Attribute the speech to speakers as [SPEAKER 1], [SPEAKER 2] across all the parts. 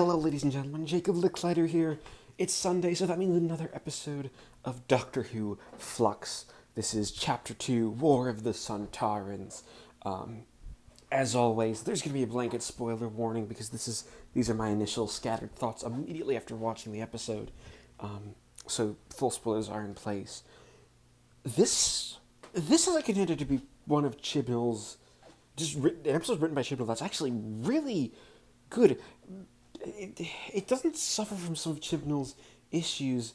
[SPEAKER 1] Hello, ladies and gentlemen. Jacob Licklider here. It's Sunday, so that means another episode of Doctor Who Flux. This is Chapter 2, War of the Sontarans. As always, there's going to be a blanket spoiler warning because these are my initial scattered thoughts immediately after watching the episode. So full spoilers are in place. This is a contender to be one of Chibnall's an episode written by Chibnall that's actually really good. It doesn't suffer from some of Chibnall's issues.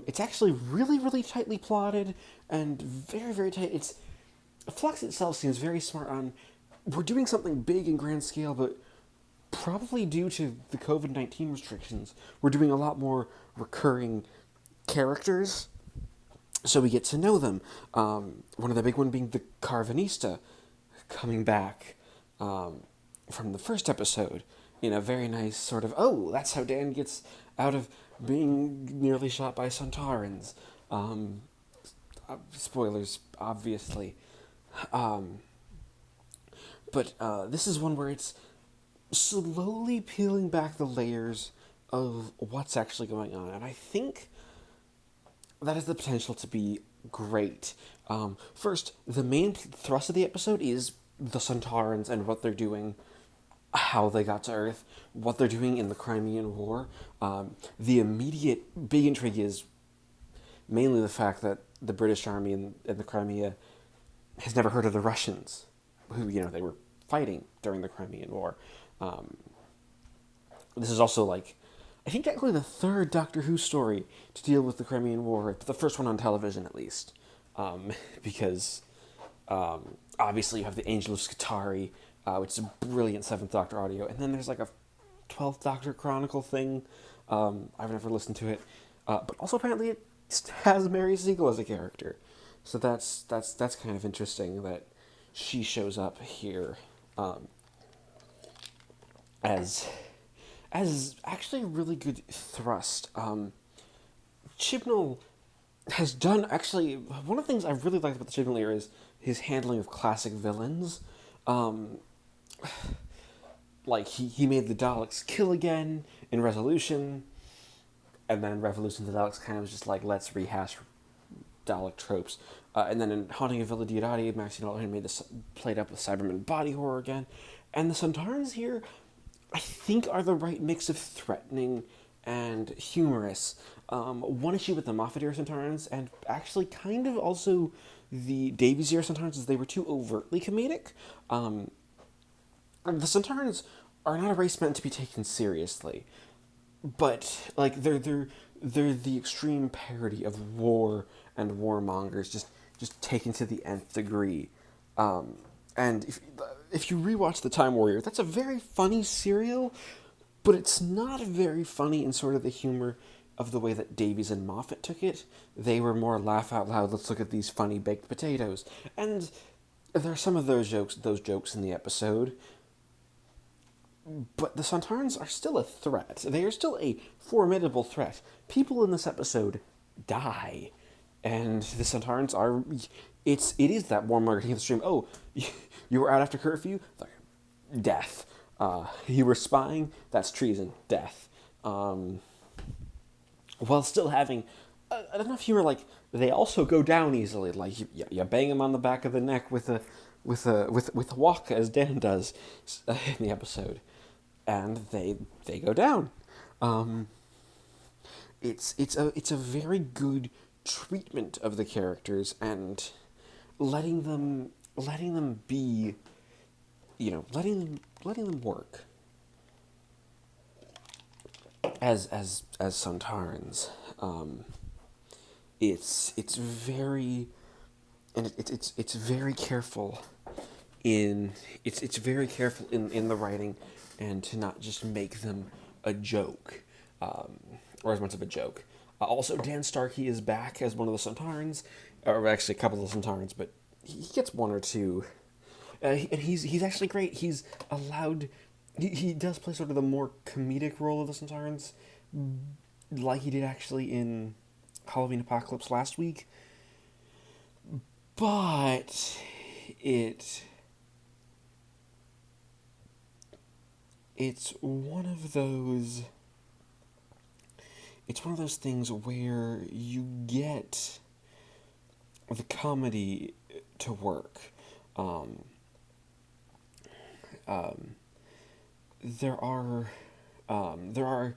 [SPEAKER 1] It's actually really, really tightly plotted and very, very tight. Flux itself seems very smart on, we're doing something big and grand scale, but probably due to the COVID-19 restrictions, we're doing a lot more recurring characters, so we get to know them. One of the big one being the Carvanista coming back from the first episode in a very nice sort of, oh, that's how Dan gets out of being nearly shot by Sontarans. Spoilers, obviously. But this is one where it's slowly peeling back the layers of what's actually going on. And I think that has the potential to be great. First, the main thrust of the episode is the Sontarans and what they're doing, how they got to Earth, what they're doing in the Crimean War. The immediate big intrigue is mainly the fact that the British Army in the Crimea has never heard of the Russians, who, they were fighting during the Crimean War. This is also, I think technically the third Doctor Who story to deal with the Crimean War, the first one on television at least, because obviously you have the Angel of Scutari, which is a brilliant 7th Doctor audio, and then there's a 12th Doctor Chronicle thing. I've never listened to it, but also apparently it has Mary Siegel as a character, so that's kind of interesting that she shows up here as actually a really good thrust. Chibnall has done, actually, one of the things I really liked about the Chibnall era is his handling of classic villains. He made the Daleks kill again in Resolution, and then in Revolution the Daleks kind of was just let's rehash Dalek tropes. And then in Haunting of Villa Diodati, Maxine O'Halloran played up with Cyberman body horror again. And the Sontarans here, I think, are the right mix of threatening and humorous. One issue with the Moffat era Sontarans, and actually kind of also the Davies era Sontarans, is they were too overtly comedic. The Sontarans are not a race meant to be taken seriously, but they're the extreme parody of war and warmongers, just taken to the nth degree. And if you rewatch The Time Warrior, that's a very funny serial, but it's not very funny in sort of the humor of the way that Davies and Moffat took it. They were more laugh out loud, let's look at these funny baked potatoes. And there are some of those jokes in the episode, but the Sontarans are still a threat. They are still a formidable threat. People in this episode die, and the Sontarans are... It is that warmonger taking the stream. Oh, you were out after curfew? Death. You were spying? That's treason. Death. While still having enough humor, they also go down easily. You bang them on the back of the neck with a walk, as Dan does in the episode, and they go down. It's a very good treatment of the characters and letting them be, letting them work as Sontarans. It's very, and it's very careful in very careful in the writing, and to not just make them a joke, or as much of a joke. Also, Dan Starkey is back as one of the Sontarans, or actually a couple of the Sontarans, but he gets one or two. And he's actually great. He's allowed... He does play sort of the more comedic role of the Sontarans, like he did actually in Halloween Apocalypse last week. But it's one of those things where you get the comedy to work. Um, um, there are there are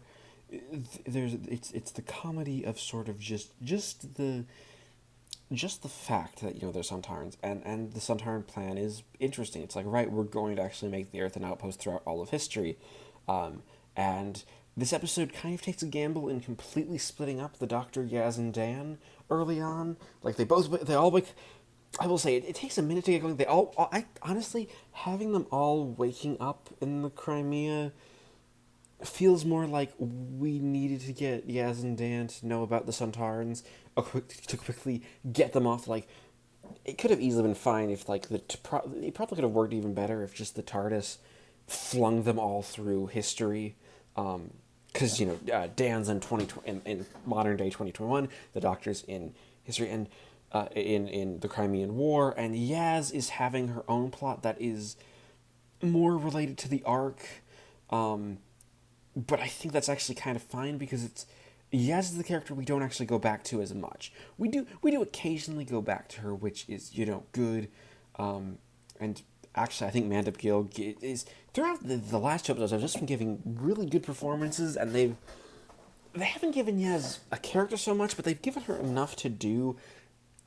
[SPEAKER 1] there's it's the comedy of sort of just the fact that there's Sontarans, and the Sontaran plan is interesting. It's like, right, we're going to actually make the Earth an outpost throughout all of history, and this episode kind of takes a gamble in completely splitting up the Doctor, Yaz, and Dan early on. Like they all wake. I will say it takes a minute to get going. They all I honestly having them all waking up in the Crimea feels more like we needed to get Yaz and Dan to know about the Sontarans, to quickly get them off. Like, it could have easily been fine if, like, it probably could have worked even better if just the TARDIS flung them all through history. Because, Dan's in in modern day 2021, the Doctor's in history, and in the Crimean War, and Yaz is having her own plot that is more related to the arc. But I think that's actually kind of fine because it's Yaz is the character we don't actually go back to as much. We do occasionally go back to her, which is good. And actually, I think Mandip Gill is throughout the last two episodes. I've just been giving really good performances, and they haven't given Yaz a character so much, but they've given her enough to do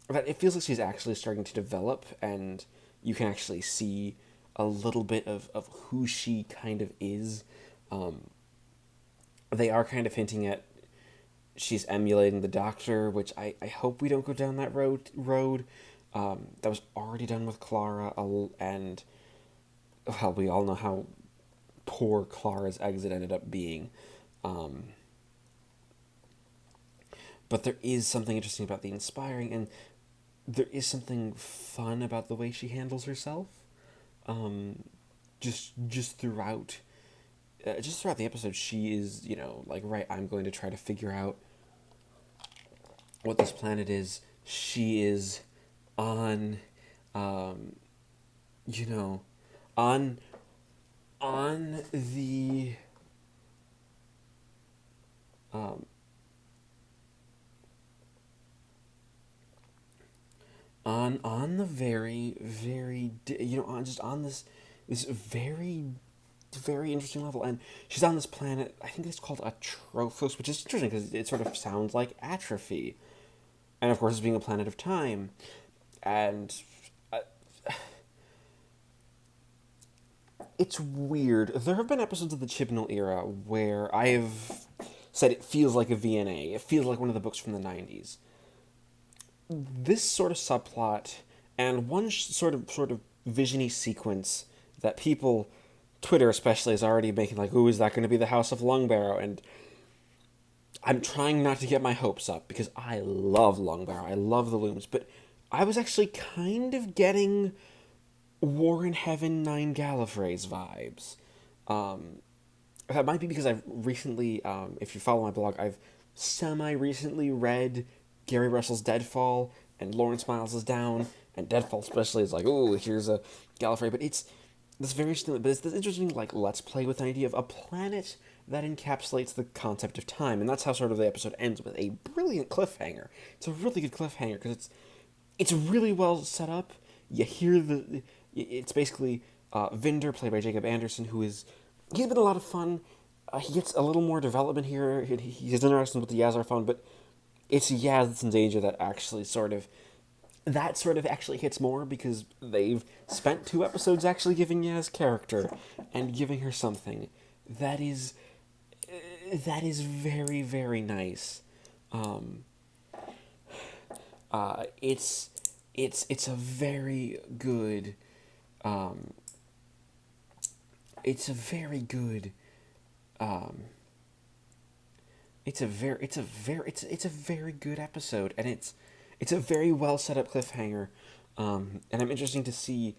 [SPEAKER 1] that it feels like she's actually starting to develop, and you can actually see a little bit of who she kind of is. They are kind of hinting at she's emulating the Doctor, which I hope we don't go down that road. That was already done with Clara, and well, we all know how poor Clara's exit ended up being. But there is something interesting about the inspiring, and there is something fun about the way she handles herself. Just throughout the episode, she is, like, right, I'm going to try to figure out what this planet is. She is on, on the, on the very, very, on this very, very interesting level, and she's on this planet. I think it's called Atrophos, which is interesting because it sort of sounds like atrophy, and of course, it's being a planet of time, and it's weird. There have been episodes of the Chibnall era where I have said it feels like a VNA. It feels like one of the books from the 90s. This sort of subplot and one sort of visiony sequence that people, Twitter especially, is already making like, ooh, is that going to be the House of Longbarrow? And I'm trying not to get my hopes up because I love Longbarrow. I love the looms, but I was actually kind of getting War in Heaven 9 Gallifrey's vibes. That might be because I've recently, if you follow my blog, I've semi-recently read Gary Russell's Deadfall, and Lawrence Miles is down, and Deadfall especially is like, ooh, here's a Gallifrey, but it's this very but it's this interesting, like, let's play with an idea of a planet that encapsulates the concept of time, and that's how sort of the episode ends, with a brilliant cliffhanger. It's a really good cliffhanger, because it's really well set up. You hear it's basically Vinder, played by Jacob Anderson, he's been a lot of fun. He gets a little more development here. His interactions with the Yaz are fun, but it's Yaz that's in danger that actually actually hits more, because they've spent 2 episodes actually giving Yaz character and giving her something that is very, very nice. It's a very good it's a very good it's a very good episode, and it's a very well set up cliffhanger, and I'm interesting to see.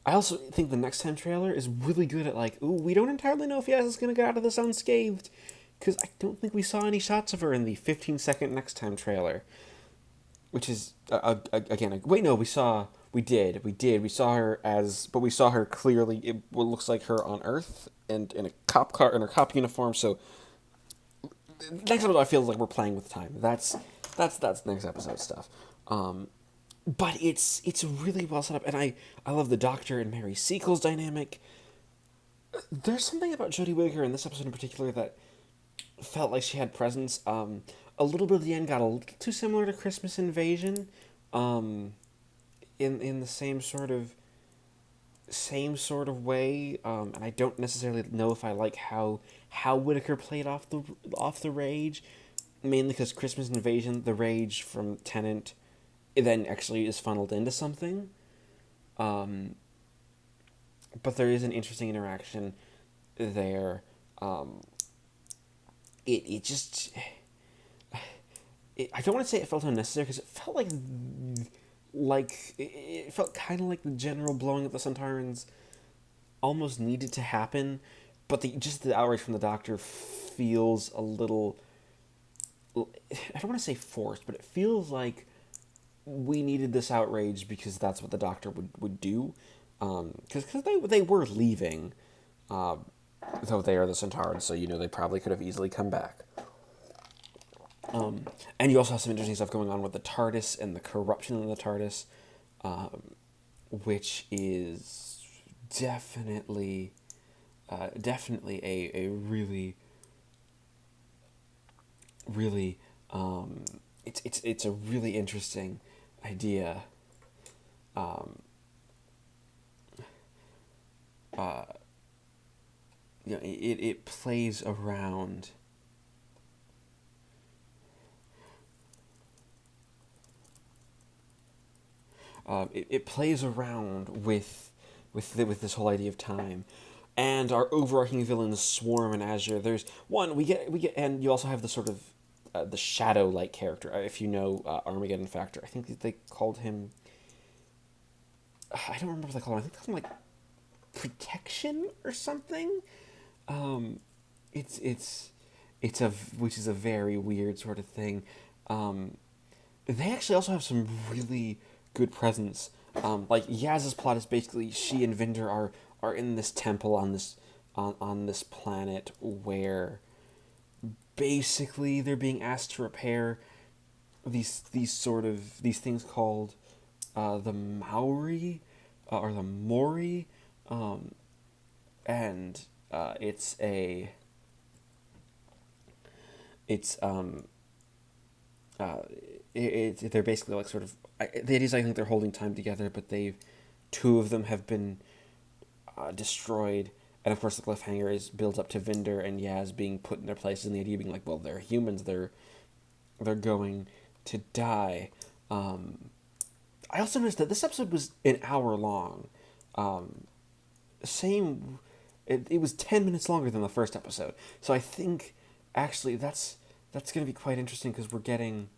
[SPEAKER 1] I also think the next time trailer is really good at, like, ooh, we don't entirely know if Yaz is gonna get out of this unscathed, because I don't think we saw any shots of her in the 15-second next time trailer, which is again, wait, no, we saw We saw her but we saw her clearly. What looks like her on Earth and in a cop car in her cop uniform. So next episode, I feel like we're playing with time. That's next episode stuff. But it's really well set up, and I love the Doctor and Mary Seacles dynamic. There's something about Jodie Whittaker in this episode in particular that felt like she had presence. A little bit of the end got a little too similar to Christmas Invasion, in the same sort of way. And I don't necessarily know if I like how Whittaker played off the rage, mainly because Christmas Invasion, the rage from Tennant, it then actually is funneled into something. But there is an interesting interaction there. It just I don't want to say it felt unnecessary because it felt like it felt kind of like the general blowing up the Sontarans almost needed to happen, but the outrage from the Doctor feels a little. I don't want to say forced, but it feels like we needed this outrage because that's what the Doctor would do. Because they were leaving, though they are the Sontarans, so they probably could have easily come back. And you also have some interesting stuff going on with the TARDIS and the corruption of the TARDIS, which is definitely a really, really, it's a really interesting idea. It plays around. It plays around with this whole idea of time, and our overarching villains Swarm and Azure. There's one we get, and you also have the sort of the shadow-like character. If you know Armageddon Factor, I think that they called him. I don't remember what they called him. I think they called him like Protection or something. It's which is a very weird sort of thing. They actually also have some really good presence. Like Yaz's plot is basically she and Vinder are in this temple on this planet where basically they're being asked to repair these things called the Maori or the Mori, and they're basically like sort of the idea is I think they're holding time together, but two of them have been destroyed, and of course the cliffhanger is builds up to Vinder and Yaz being put in their places, and the idea being like, well, they're humans, they're going to die. I also noticed that this episode was an hour long. It was 10 minutes longer than the first episode, so I think actually that's going to be quite interesting because we're getting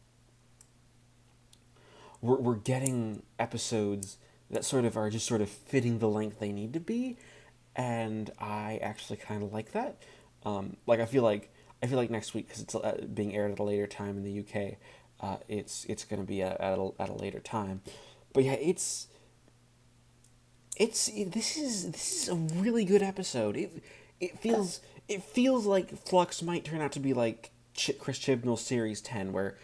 [SPEAKER 1] episodes that sort of are just sort of fitting the length they need to be, and I actually kind of like that. Like I feel like next week, because it's being aired at a later time in the UK, it's going to be at a later time. But yeah, this is a really good episode. It feels like Flux might turn out to be like Chris Chibnall's Series 10, where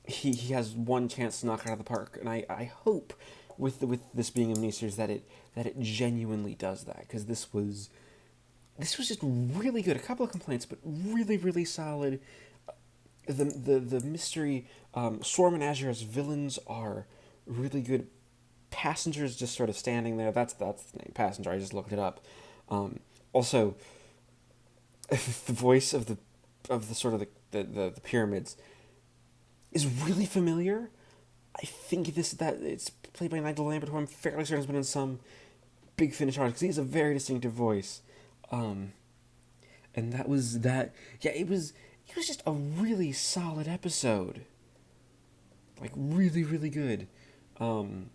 [SPEAKER 1] he has one chance to knock it out of the park, and I hope with this being a miniseries that it genuinely does that, because this was just really good. A couple of complaints, but really, really solid. The mystery, Swarm and Azure as villains are really good. Passenger's just sort of standing there. That's the name, Passenger. I just looked it up. Also, the voice of the sort of the pyramids is really familiar. I think it's played by Nigel Lambert, who I'm fairly certain has been in some Big Finish artists, because he has a very distinctive voice. And that was that. Yeah, it was just a really solid episode. Like really, really good. And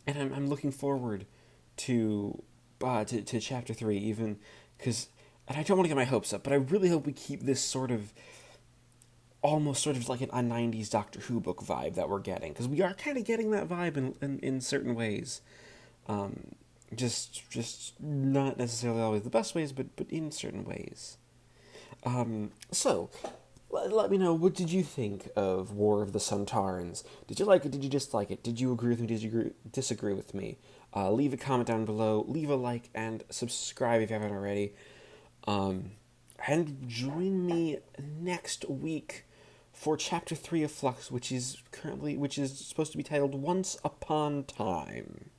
[SPEAKER 1] I'm looking forward to chapter 3, even because, and I don't want to get my hopes up, but I really hope we keep this sort of almost sort of like a 90s Doctor Who book vibe that we're getting, because we are kind of getting that vibe in certain ways. Just not necessarily always the best ways, but in certain ways. So, let me know, what did you think of War of the Sontarans? Did you like it? Did you dislike it? Did you agree with me? Did you disagree with me? Leave a comment down below, leave a like, and subscribe if you haven't already. And join me next week for Chapter 3 of Flux, which is supposed to be titled Once Upon Time.